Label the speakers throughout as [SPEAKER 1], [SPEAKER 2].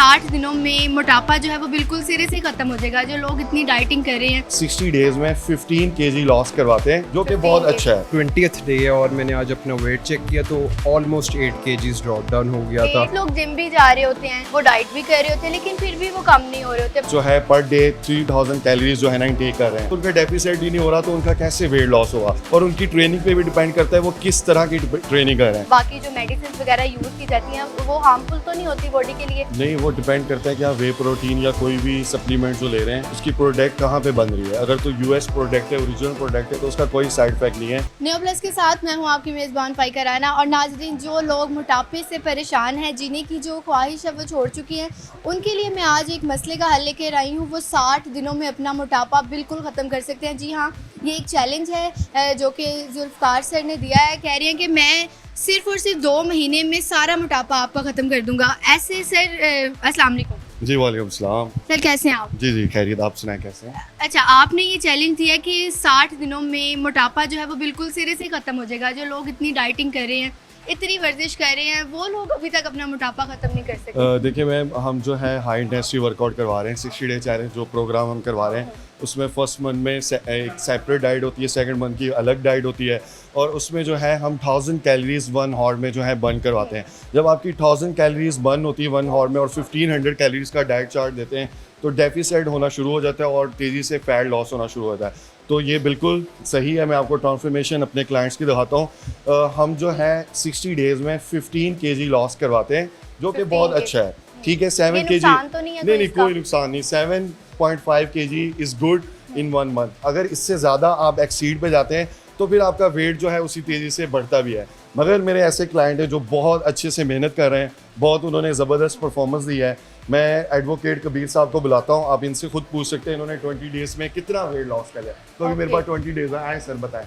[SPEAKER 1] 60 दिनों में मोटापा जो है वो बिल्कुल सिरे से खत्म हो जाएगा। जो लोग इतनी डाइटिंग कर रहे हैं
[SPEAKER 2] 60 डेज में 15 केजी लॉस करवाते हैं, जो कि बहुत अच्छा है।
[SPEAKER 3] 20th डे है और मैंने आज अपना वेट चेक किया तो ऑलमोस्ट 8 kgs ड्रॉप डाउन हो गया था।
[SPEAKER 1] लोग जिम भी जा रहे होते हैं, वो डाइट भी कर रहे होते हैं, लेकिन फिर भी वो कम नहीं हो रहे होते।
[SPEAKER 2] जो है पर डे 3000 कैलोरीज जो है ना इंटेक कर रहे हैं, उनका डेफिसिट ही नहीं हो रहा, तो उनका कैसे वेट लॉस होगा। और उनकी ट्रेनिंग पे भी डिपेंड करता है वो किस तरह की ट्रेनिंग कर रहे हैं।
[SPEAKER 1] बाकी जो मेडिसिन वगैरह यूज की जाती हैं वो हार्मफुल तो नहीं होती बॉडी के लिए?
[SPEAKER 2] नहीं, वो डिपेंड करता है कि आप वे प्रोटीन या कोई भी सप्लीमेंट जो ले रहे हैं उसकी प्रोडक्ट कहाँ पे बन रही है। अगर तो यूएस प्रोडक्ट है, ओरिजिनल प्रोडक्ट है, तो उसका कोई साइड इफेक्ट नहीं है।
[SPEAKER 1] न्यू प्लस के साथ मैं हूं आपकी मेज़बान फ़ाइका राना। और नाजरीन, जो लोग मोटापे से परेशान हैं, जीने की जो ख्वाहिश है वो छोड़ चुकी हैं, उनके लिए मैं आज एक मसले का हल लेकर आई हूँ। वो 60 दिनों में अपना मोटापा बिल्कुल ख़त्म कर सकते हैं। जी हाँ, ये एक चैलेंज है जो कि जुल्फ़कार सर ने दिया है। कह रही हैं कि मैं सिर्फ और सिर्फ 2 महीने में सारा मोटापा आपका ख़त्म कर दूंगा। ऐसे सर अस्सलाम वालेकुम।
[SPEAKER 2] जी वालेकुम सलाम।
[SPEAKER 1] सर कैसे हैं आप?
[SPEAKER 2] जी खैरियत, आप सुनाएं कैसे हैं?
[SPEAKER 1] अच्छा, आपने ये चैलेंज दिया कि 60 दिनों में मोटापा जो है वो बिल्कुल सिरे से ख़त्म हो जाएगा। जो लोग इतनी डाइटिंग कर रहे हैं, इतनी वर्जिश कर रहे हैं, वो लोग अभी तक अपना मोटापा ख़त्म नहीं कर सके।
[SPEAKER 2] देखिए मैम, हम जो है हाई इंटेंसिटी वर्कआउट करवा रहे हैं। 60 डे चैलेंज जो प्रोग्राम हम करवा रहे हैं, उसमें फर्स्ट मंथ में एक सेपरेट डाइट होती है, सेकंड मंथ की अलग डाइट होती है, और उसमें जो है हम 1000 कैलोरीज 1 हॉर में जो है बर्न करवाते हैं। जब आपकी 1000 कैलोरीज बर्न होती है 1 हॉर में और 1500 कैलोरीज का डाइट चार्ट देते हैं, तो डेफिसिट होना शुरू हो जाता है और तेज़ी से फैट लॉस होना शुरू होता है। तो ये बिल्कुल सही है। मैं आपको ट्रांसफॉर्मेशन अपने क्लाइंट्स की दिखाता हूँ। हम जो है 60 डेज़ में 15 केजी लॉस करवाते हैं, जो कि बहुत अच्छा है। ठीक है, 7 केजी
[SPEAKER 1] तो नहीं है?
[SPEAKER 2] नहीं, कोई नुकसान नहीं। 7.5 KG is good in 1 month. अगर इससे ज़्यादा आप एक्सीड पे जाते हैं तो फिर आपका वेट जो है उसी तेज़ी से बढ़ता भी है। मगर मेरे ऐसे क्लाइंट हैं जो बहुत अच्छे से मेहनत कर रहे हैं, बहुत उन्होंने ज़बरदस्त परफॉर्मेंस दी है। मैं एडवोकेट कबीर साहब को बुलाता हूँ, आप इनसे खुद पूछ सकते हैं इन्होंने 20 डेज़ में कितना वेट लॉस कर लिया। तो अभी मेरे पास 20 डेज़ है। आए सर बताएं।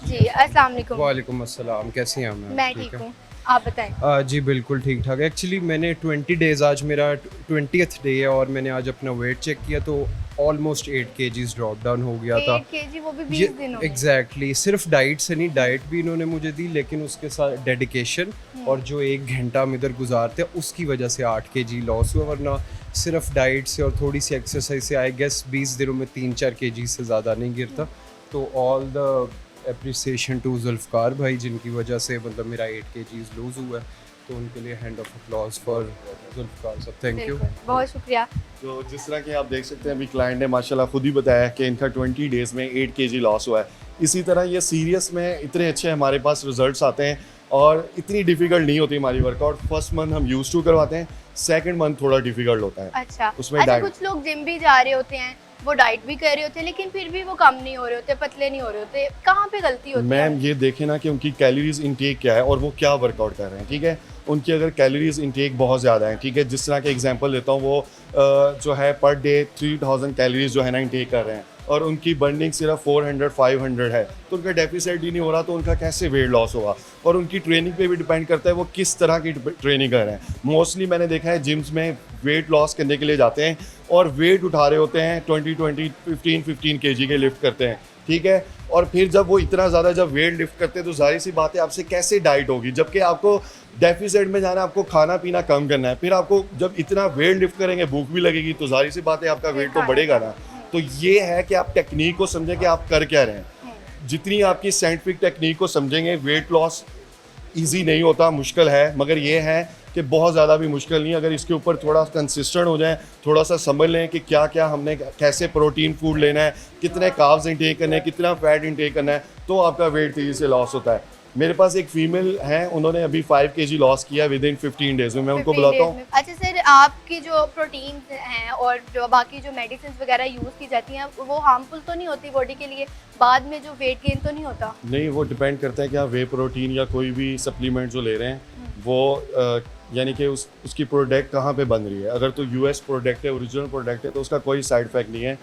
[SPEAKER 1] जी अस्सलाम वालेकुम।
[SPEAKER 3] वालेकुम अस्सलाम, कैसी हैं मैम?
[SPEAKER 1] मैं ठीक हूँ, आप बताएं।
[SPEAKER 3] जी बिल्कुल ठीक ठाक है। एक्चुअली मैंने 20 डेज़, आज मेरा 20th डे है और मैंने आज अपना वेट चेक किया तो ऑलमोस्ट 8 kgs ड्रॉप डाउन हो गया था।
[SPEAKER 1] 8 केजी, वो भी 20 दिनों में?
[SPEAKER 3] एग्जैक्टली। सिर्फ डाइट से नहीं, डाइट भी इन्होंने मुझे दी, लेकिन उसके साथ डेडिकेशन और जो 1 घंटा हम इधर गुजारते हैं उसकी वजह से 8 kg लॉस हुआ। वरना सिर्फ डाइट से और थोड़ी सी एक्सरसाइज से आई गेस 20 दिनों में 3-4 kg से ज़्यादा नहीं गिरता। तो all the appreciation to Zulfikar भाई, जिनकी वजह से मतलब मेरा 8 kgs लूज़ हुआ है। तो उनके लिए hand of applause for Zulfiqar साहब, थैंक यू,
[SPEAKER 1] बहुत शुक्रिया।
[SPEAKER 2] तो जिस तरह के आप देख सकते हैं, अभी क्लाइंट ने माशाल्लाह खुद ही बताया कि इनका 20 डेज़ में 8 केजी लॉस हुआ है। इसी तरह ये सीरियस में इतने अच्छे हमारे पास रिजल्ट्स आते हैं और इतनी डिफ़िकल्ट नहीं होती हमारी वर्कआउट। फर्स्ट मंथ हम यूज़ टू करवाते हैं, सेकंड मंथ थोड़ा डिफ़िकल्ट होता है।
[SPEAKER 1] अच्छा,
[SPEAKER 2] उसमें डाइट,
[SPEAKER 1] कुछ लोग जिम भी जा रहे होते हैं, वो डाइट भी कर रहे होते हैं, लेकिन फिर भी वो कम नहीं हो रहे होते, पतले नहीं हो रहे होते। कहाँ पे गलती होती है?
[SPEAKER 2] मैम ये देखें ना कि उनकी कैलोरीज इनटेक क्या है और वो क्या वर्कआउट कर रहे हैं। ठीक है, उनकी अगर कैलोरीज इनटेक बहुत ज़्यादा है, ठीक है, जिस तरह के एग्जांपल देता हूँ, वो जो है पर डे 3000 कैलोरीज जो है ना इंटेक कर रहे हैं और उनकी बर्निंग सिर्फ 400-500 है, तो उनका डेफिसिट ही नहीं हो रहा, तो उनका कैसे वेट लॉस होगा। और उनकी ट्रेनिंग पे भी डिपेंड करता है वो किस तरह की ट्रेनिंग कर रहे हैं। मोस्टली मैंने देखा है जिम्स में वेट लॉस करने के लिए जाते हैं और वेट उठा रहे होते हैं 20-20, 15-15 केजी के लिफ्ट करते हैं। ठीक है, और फिर जब वो इतना ज़्यादा जब वेट लिफ्ट करते हैं तो जाहिर सी बात है आपसे कैसे डाइट होगी, जबकि आपको डेफिसिट में जाना है, आपको खाना पीना कम करना है। फिर आपको जब इतना वेट लिफ्ट करेंगे, भूख भी लगेगी, तो जाहिर सी बात है आपका वेट तो बढ़ेगा ना। तो ये है कि आप टेक्निक को समझें कि आप कर क्या रहे हैं। जितनी आपकी साइंटिफिक टेक्निक को समझेंगे, वेट लॉस ईजी नहीं होता, मुश्किल है, मगर ये है कि बहुत ज़्यादा भी मुश्किल नहीं। अगर इसके ऊपर थोड़ा कंसिस्टेंट हो जाए, थोड़ा सा समझ लें कि क्या क्या हमने कैसे प्रोटीन फूड लेना है, कितने कार्ब्स इंटेक करने हैं, कितना फैट इंटेक करना है, तो आपका वेट तेज़ी से लॉस होता है। मेरे पास एक फीमेल है, उन्होंने अभी 5 kg लॉस किया विद इन 15 डेज़ में। मैं उनको बुलाता हूँ।
[SPEAKER 1] अच्छा सर, आपकी जो प्रोटीन हैं और जो बाकी जो मेडिसिन वगैरह यूज़ की जाती हैं, वो हार्मफुल तो नहीं होती बॉडी के लिए? बाद में जो वेट गेन तो नहीं होता?
[SPEAKER 2] नहीं, वो डिपेंड करता है कि आप वे प्रोटीन या कोई भी सप्लीमेंट जो ले रहे हैं, वो यानी कि उसकी प्रोडक्ट कहाँ पे बन रही है। अगर तो यूएस प्रोडक्ट है, ओरिजिनल प्रोडक्ट है, तो उसका कोई साइड इफेक्ट नहीं है।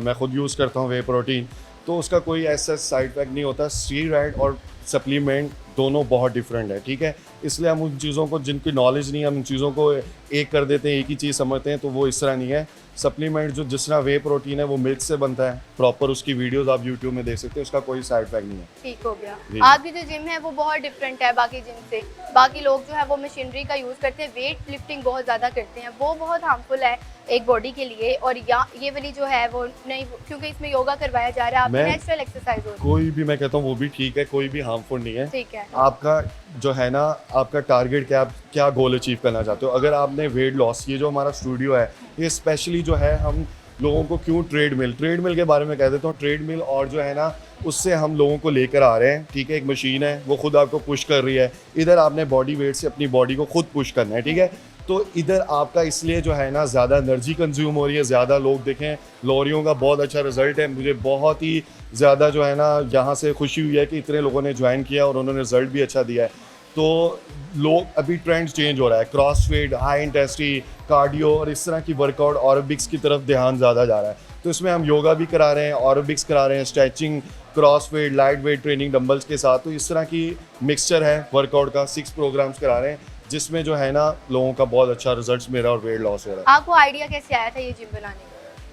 [SPEAKER 2] मैं खुद यूज़ करता हूँ वे प्रोटीन, तो उसका कोई ऐसा साइड इफेक्ट नहीं होता। स्टीरॉयड और सप्लीमेंट दोनों बहुत डिफरेंट है। ठीक है, इसलिए हम उन चीज़ों को, जिनकी नॉलेज नहीं है, हम उन चीज़ों को एक कर देते हैं, एक ही चीज़ समझते हैं, तो वो इस तरह नहीं है। सप्लीमेंट जो जिस तरह वे प्रोटीन है वो मिल्क से बनता है प्रॉपर, उसकी वीडियोस आप यूट्यूब में देख सकते हैं, उसका कोई साइड इफेक्ट नहीं है।
[SPEAKER 1] ठीक हो गया।
[SPEAKER 2] जी।
[SPEAKER 1] आपकी जो जिम है वो बहुत डिफरेंट है बाकी जिम से। बाकी लोग जो है वो मशीनरी का यूज़ करते हैं, वेट लिफ्टिंग बहुत ज़्यादा करते हैं, वो बहुत हार्मफुल है एक बॉडी के लिए। और ये वाली जो है वो नहीं, क्योंकि इसमें योगा करवाया जा रहा है, आपकी
[SPEAKER 2] मैं-
[SPEAKER 1] नेचुरल एक्सरसाइज हो रही
[SPEAKER 2] कोई भी, मैं कहता हूँ वो भी ठीक है, कोई भी हार्मफुल नहीं है।
[SPEAKER 1] है। ठीक है।
[SPEAKER 2] आपका जो है ना, आपका टारगेट क्या, आप क्या गोल अचीव करना चाहते हो। अगर आपने वेट लॉस, ये जो हमारा स्टूडियो है, ये स्पेशली जो है हम लोगों को क्यों ट्रेडमिल के बारे में कह देता हूँ। ट्रेडमिल और जो है ना, उससे हम लोगों को लेकर आ रहे हैं, ठीक है। एक मशीन है, वो खुद आपको पुश कर रही है। इधर आपने बॉडी वेट से अपनी बॉडी को खुद पुश करना है, ठीक है। तो इधर आपका इसलिए जो है ना ज़्यादा एनर्जी कंज्यूम हो रही है, ज़्यादा लोग देखें, लोरियों का बहुत अच्छा रिजल्ट है। मुझे बहुत ही ज़्यादा जो है ना यहाँ से खुशी हुई है कि इतने लोगों ने ज्वाइन किया और उन्होंने रिजल्ट भी अच्छा दिया है। तो लोग, अभी ट्रेंड चेंज हो रहा है, क्रॉसफिट, हाई इंटेंसिटी, कार्डियो और इस तरह की वर्कआउट, ऑरोबिक्स की तरफ ध्यान ज़्यादा जा रहा है। तो इसमें हम योगा भी करा रहे हैं, ऑरोबिक्स करा रहे हैं, stretching, CrossFit, light weight training dumbbells के साथ। तो इस तरह की मिक्सचर है वर्कआउट का, 6 प्रोग्राम्स करा रहे हैं, जिसमें जो है ना लोगों का बहुत अच्छा रिजल्ट मेरा और वेट लॉस हो रहा है।
[SPEAKER 1] आपको आइडिया कैसे आया था ये जिम बनाने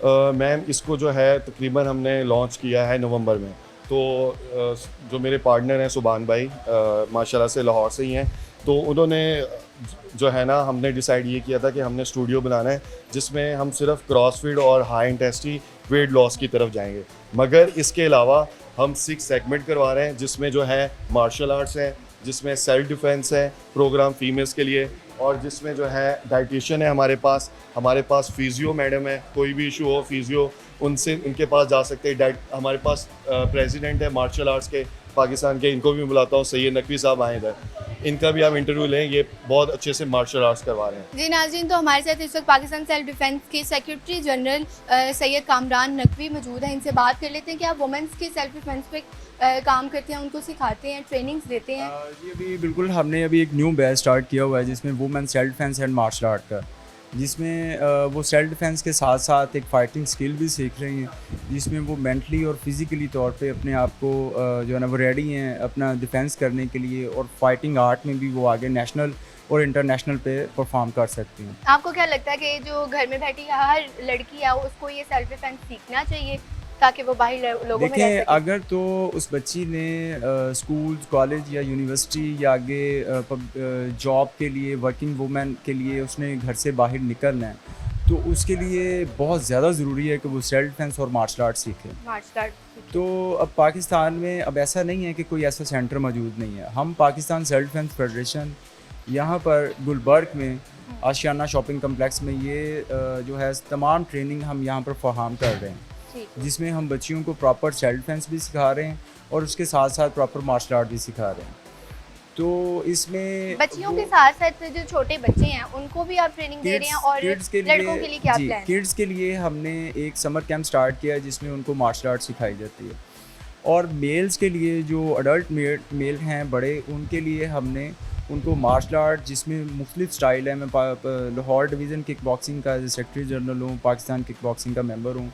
[SPEAKER 1] का?
[SPEAKER 2] मैम, इसको जो है तकरीबन हमने लॉन्च किया है नवंबर में। तो जो मेरे पार्टनर हैं सुभान भाई, माशाल्लाह से लाहौर से ही हैं, तो उन्होंने जो है ना, हमने डिसाइड ये किया था कि हमने स्टूडियो बनाना है जिसमें हम सिर्फ क्रॉसफिट और हाई इंटेंसिटी वेट लॉस की तरफ जाएंगे। मगर इसके अलावा हम 6 सेगमेंट करवा रहे हैं, जिसमें जो है मार्शल आर्ट्स है, जिसमें सेल्फ डिफेंस है, प्रोग्राम फीमेल्स के लिए, और जिसमें जो है डाइटिशियन है हमारे पास फिजियो मैडम है, कोई भी इशू हो फिजियो उनसे, उनके पास जा सकते हैं। हमारे पास प्रेसिडेंट है मार्शल आर्ट्स के पाकिस्तान के, इनको भी बुलाता हूँ, सैयद नकवी साहब आए इधर, इनका भी आप इंटरव्यू लें, ये बहुत अच्छे से मार्शल आर्ट्स करवा रहे हैं।
[SPEAKER 1] जी नाज़रीन, तो हमारे साथ इस वक्त पाकिस्तान सेल्फ डिफेंस के सेक्रेटरी जनरल सैयद कामरान नकवी मौजूद हैं। इनसे बात कर लेते हैं कि आप वुमेंस के सेल्फ डिफेंस पे काम करते हैं, उनको सिखाते हैं, ट्रेनिंग्स देते हैं।
[SPEAKER 4] जी अभी बिल्कुल, हमने अभी एक न्यू बैच स्टार्ट किया हुआ है जिसमें women self defence and martial art का, जिसमें वो सेल्फ डिफेंस के साथ साथ एक फ़ाइटिंग स्किल भी सीख रही हैं, जिसमें वो मेंटली और फिज़िकली तौर पे अपने आप को जो है ना वो रेडी हैं अपना डिफेंस करने के लिए, और फाइटिंग आर्ट में भी वो आगे नेशनल और इंटरनेशनल पे परफॉर्म कर सकती हैं।
[SPEAKER 1] आपको क्या लगता है कि जो घर में बैठी हर लड़की है उसको ये सेल्फ डिफेंस सीखना चाहिए ताकि वो बाहर लोगों में रह
[SPEAKER 4] देखें,
[SPEAKER 1] सके?
[SPEAKER 4] अगर तो उस बच्ची ने स्कूल, कॉलेज या यूनिवर्सिटी या आगे जॉब के लिए, वर्किंग वुमेन के लिए उसने घर से बाहर निकलना है, तो उसके लिए बहुत ज़्यादा ज़रूरी है कि वो सेल्फ डिफेंस और मार्शल आर्ट सीखे।
[SPEAKER 1] Martial art.
[SPEAKER 4] तो अब पाकिस्तान में अब ऐसा नहीं है कि कोई ऐसा सेंटर मौजूद नहीं है। हम पाकिस्तान सेल्फ डिफेंस फेडरेशन यहाँ पर गुलबर्ग में आशियाना शॉपिंग कम्प्लेक्स में ये जो है तमाम ट्रेनिंग हम यहाँ पर फराहम कर रहे हैं, जिसमें हम बच्चियों को प्रॉपर सेल्फ डिफेंस भी सिखा रहे हैं और उसके साथ साथ प्रॉपर मार्शल आर्ट भी सिखा रहे हैं। तो इसमें
[SPEAKER 1] बच्चियों के साथ साथ जो छोटे बच्चे हैं उनको भी आप ट्रेनिंग दे रहे हैं, और
[SPEAKER 4] किड्स के
[SPEAKER 1] लड़कों के लिए क्या
[SPEAKER 4] जी,
[SPEAKER 1] प्लान है?
[SPEAKER 4] किड्स के लिए हमने एक समर कैंप स्टार्ट किया है जिसमें उनको मार्शल आर्ट सिखाई जाती है, और मेल्स के लिए जो अडल्ट मेल हैं बड़े, उनके लिए हमने उनको मार्शल आर्ट जिसमें मुख्तलिफ स्टाइल है। मैं लाहौर डिवीज़न किक बॉक्सिंग का सेक्रेटरी जनरल हूँ, पाकिस्तान किक बॉक्सिंग का मेंबर हूँ,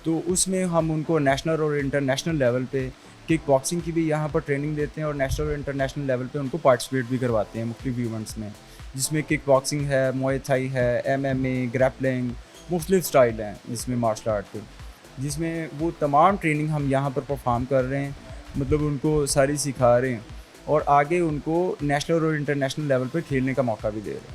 [SPEAKER 4] तो उसमें हम उनको नेशनल और इंटरनेशनल लेवल पे किक बॉक्सिंग की भी यहाँ पर ट्रेनिंग देते हैं, और नेशनल और इंटरनेशनल लेवल पे उनको पार्टिसिपेट भी करवाते हैं मुख्तलिफ इवेंट्स में, जिसमें किक बॉक्सिंग है, मुए थाई है, MMA, ग्रैपलिंग, मुख्तलिफ स्टाइल हैं जिसमें मार्शल आर्ट के, जिसमें वो तमाम ट्रेनिंग हम यहाँ पर परफॉर्म कर रहे हैं, मतलब उनको सारी सिखा रहे हैं, और आगे उनको नेशनल और इंटरनेशनल लेवल पर खेलने का मौका भी दे रहे हैं।